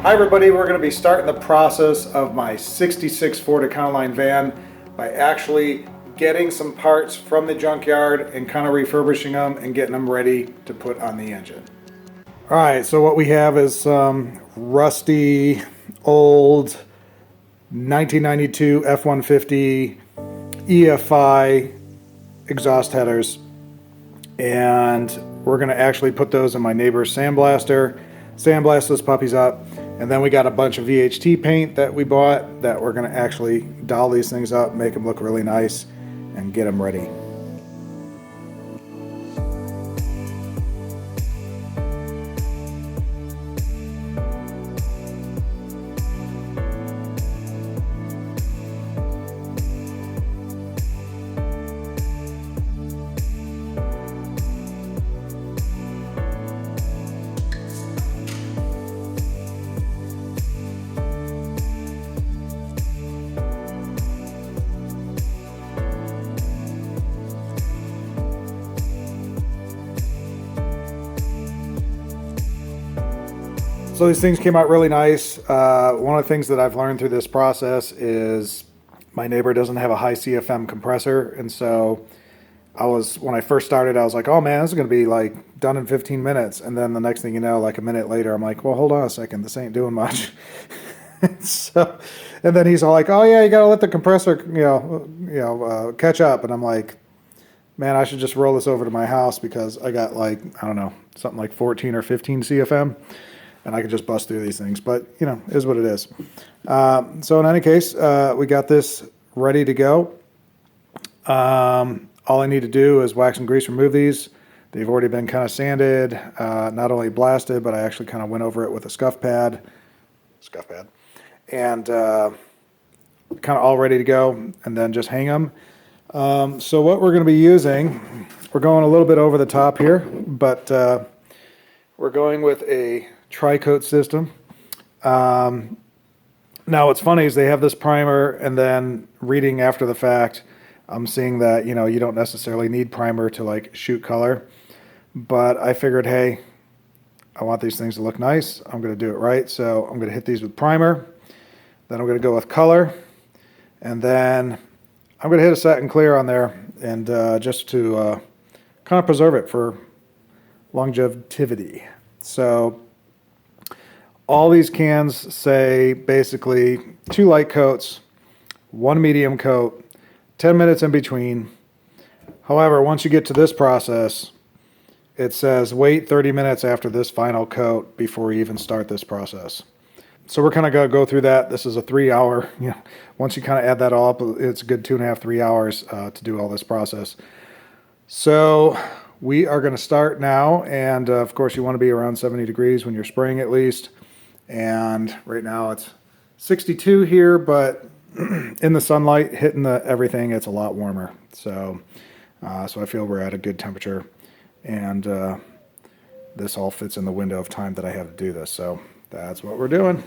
Hi everybody, we're going to be starting the process of my 66 Ford Econoline van by actually getting some parts from the junkyard and kind of refurbishing them and getting them ready to put on the engine. Alright, so what we have is some rusty, old 1992 F-150 EFI exhaust headers, and we're going to actually put those in my neighbor's sandblaster, sandblast those puppies up. And then we got a bunch of VHT paint that we bought that we're going to actually doll these things up, make them look really nice, and get them ready. So these things came out really nice. One of the things that I've learned through this process is my neighbor doesn't have a high CFM compressor, and so when I first started, I was like, oh man, this is going to be like done in 15 minutes. And then the next thing you know, like a minute later, I'm like, well, hold on a second, this ain't doing much. And then he's all like, oh yeah, you got to let the compressor, catch up. And I'm like, man, I should just roll this over to my house because I got like, I don't know, something like 14 or 15 CFM. And I could just bust through these things, but is what it is. So in any case, we got this ready to go. All I need to do is wax and grease remove these. They've already been kind of sanded, not only blasted, but I actually kind of went over it with a scuff pad, and kind of all ready to go, and then just hang them. So what we're going to be using, we're going a little bit over the top here, but we're going with a tri-coat system. Now what's funny is they have this primer, and then reading after the fact, I'm seeing that you don't necessarily need primer to like shoot color, but I figured, hey, I want these things to look nice, I'm going to do it right, so I'm going to hit these with primer, then I'm going to go with color, and then I'm going to hit a satin clear on there, and just to kind of preserve it for longevity. So all these cans say basically 2 light coats, 1 medium coat, 10 minutes in between. However, once you get to this process, it says wait 30 minutes after this final coat before you even start this process. So we're kind of going to go through that. This is a 3-hour, once you kind of add that all up, it's a good 2.5, 3 hours to do all this process. So we are going to start now, and of course you want to be around 70 degrees when you're spraying at least. And right now it's 62 here, but in the sunlight hitting everything, it's a lot warmer. So so I feel we're at a good temperature, and this all fits in the window of time that I have to do this. So that's what we're doing.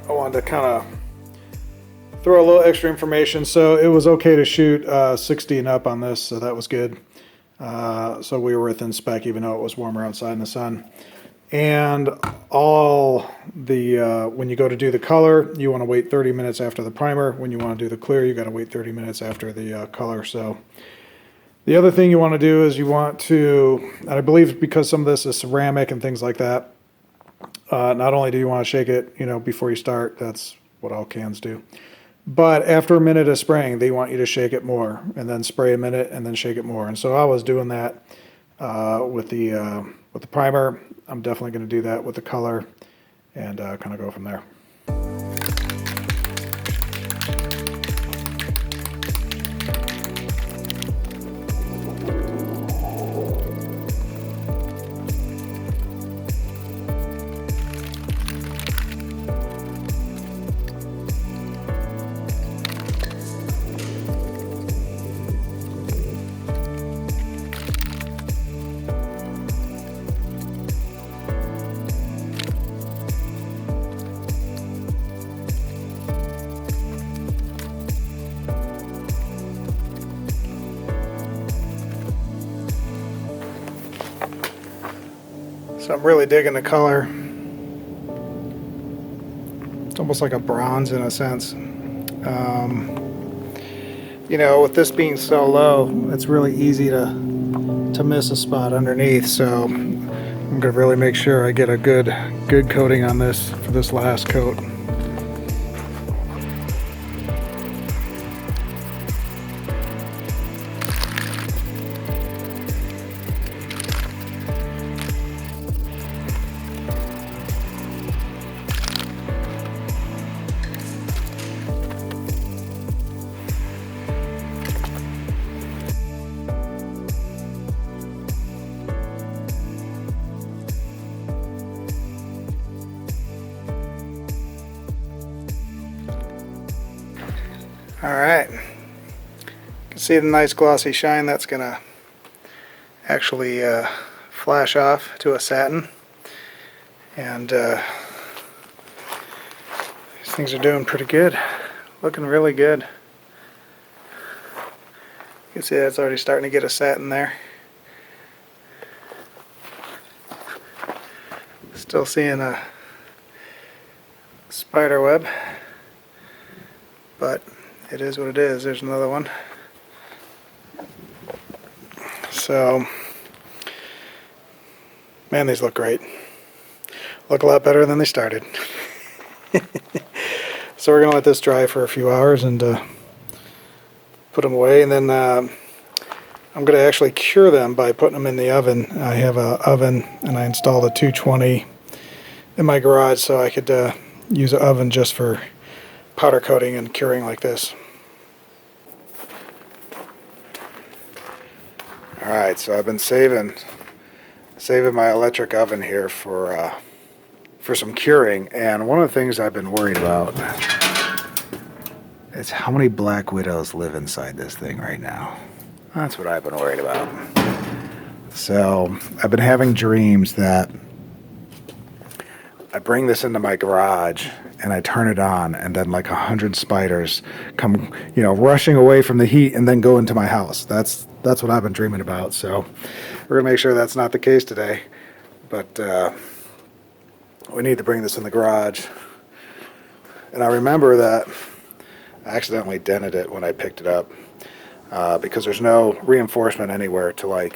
I wanted to kind of throw a little extra information. So it was okay to shoot 60 and up on this, so that was good. So we were within spec even though it was warmer outside in the sun. And all the when you go to do the color, you want to wait 30 minutes after the primer. When you want to do the clear, you got to wait 30 minutes after the color. So the other thing you want to do is you want to, and I believe because some of this is ceramic and things like that, not only do you want to shake it, before you start, that's what all cans do. But after a minute of spraying, they want you to shake it more, and then spray a minute, and then shake it more. And so I was doing that with the primer. I'm definitely going to do that with the color, and kind of go from there. So I'm really digging the color. It's almost like a bronze in a sense. With this being so low, it's really easy to miss a spot underneath. So I'm gonna really make sure I get a good coating on this for this last coat. All right, you can see the nice glossy shine. That's gonna actually flash off to a satin, and these things are doing pretty good, looking really good. You can see that's already starting to get a satin there. Still seeing a spider web, but it is what it is. There's another one. So, man, these look great. Look a lot better than they started. So we're going to let this dry for a few hours and put them away. And then I'm going to actually cure them by putting them in the oven. I have an oven, and I installed a 220 in my garage so I could use an oven just for powder coating and curing like this. Alright, so I've been saving my electric oven here for some curing, and one of the things I've been worried about is how many black widows live inside this thing right now. That's what I've been worried about. So I've been having dreams that I bring this into my garage and I turn it on, and then like 100 spiders come, rushing away from the heat and then go into my house. That's what I've been dreaming about. So we're gonna make sure that's not the case today. But we need to bring this in the garage. And I remember that I accidentally dented it when I picked it up because there's no reinforcement anywhere to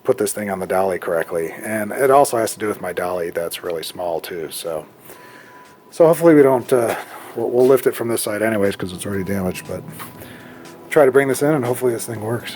put this thing on the dolly correctly, and it also has to do with my dolly that's really small too. So hopefully we don't. We'll lift it from this side anyways because it's already damaged. But try to bring this in and hopefully this thing works.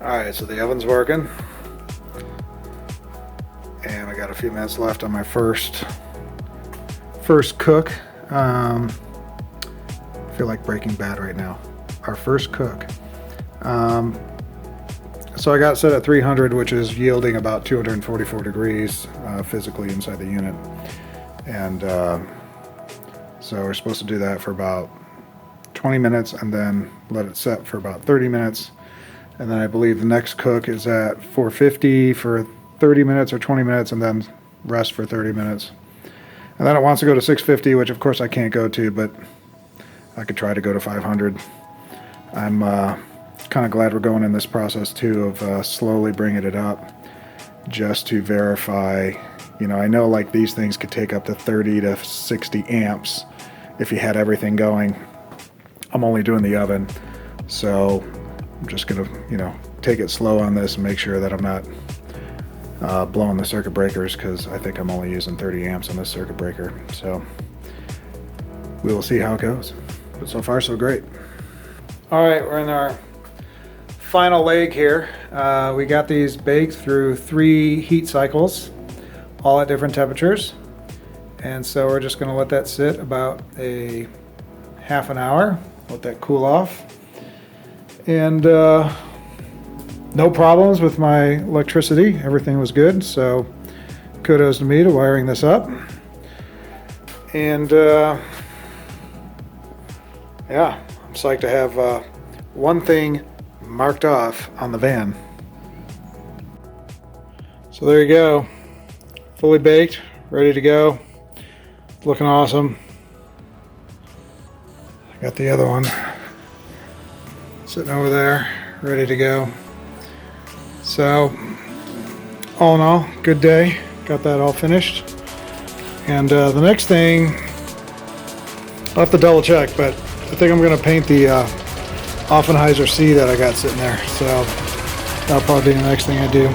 Alright, so the oven's working, and I got a few minutes left on my first cook. I feel like Breaking Bad right now. Our first cook. So I got set at 300, which is yielding about 244 degrees physically inside the unit. And so we're supposed to do that for about 20 minutes and then let it set for about 30 minutes. And then I believe the next cook is at 450 for 30 minutes or 20 minutes and then rest for 30 minutes. And then it wants to go to 650, which of course I can't go to, but I could try to go to 500. I'm kind of glad we're going in this process too of slowly bringing it up just to verify. You know, I know like these things could take up to 30 to 60 amps if you had everything going. I'm only doing the oven, so I'm just gonna, you know, take it slow on this and make sure that I'm not blowing the circuit breakers, because I think I'm only using 30 amps on this circuit breaker. So we will see how it goes, but so far so great. All right, we're in our final leg here. We got these baked through 3 heat cycles, all at different temperatures. And so we're just gonna let that sit about a half an hour, let that cool off. And no problems with my electricity. Everything was good, so kudos to me to wiring this up. And yeah, I'm psyched to have one thing marked off on the van. So there you go, fully baked, ready to go, looking awesome. I got the other one sitting over there, ready to go. So all in all, good day, got that all finished. And the next thing, I'll have to double check, but I think I'm gonna paint the Offenheiser C that I got sitting there. So that'll probably be the next thing I do.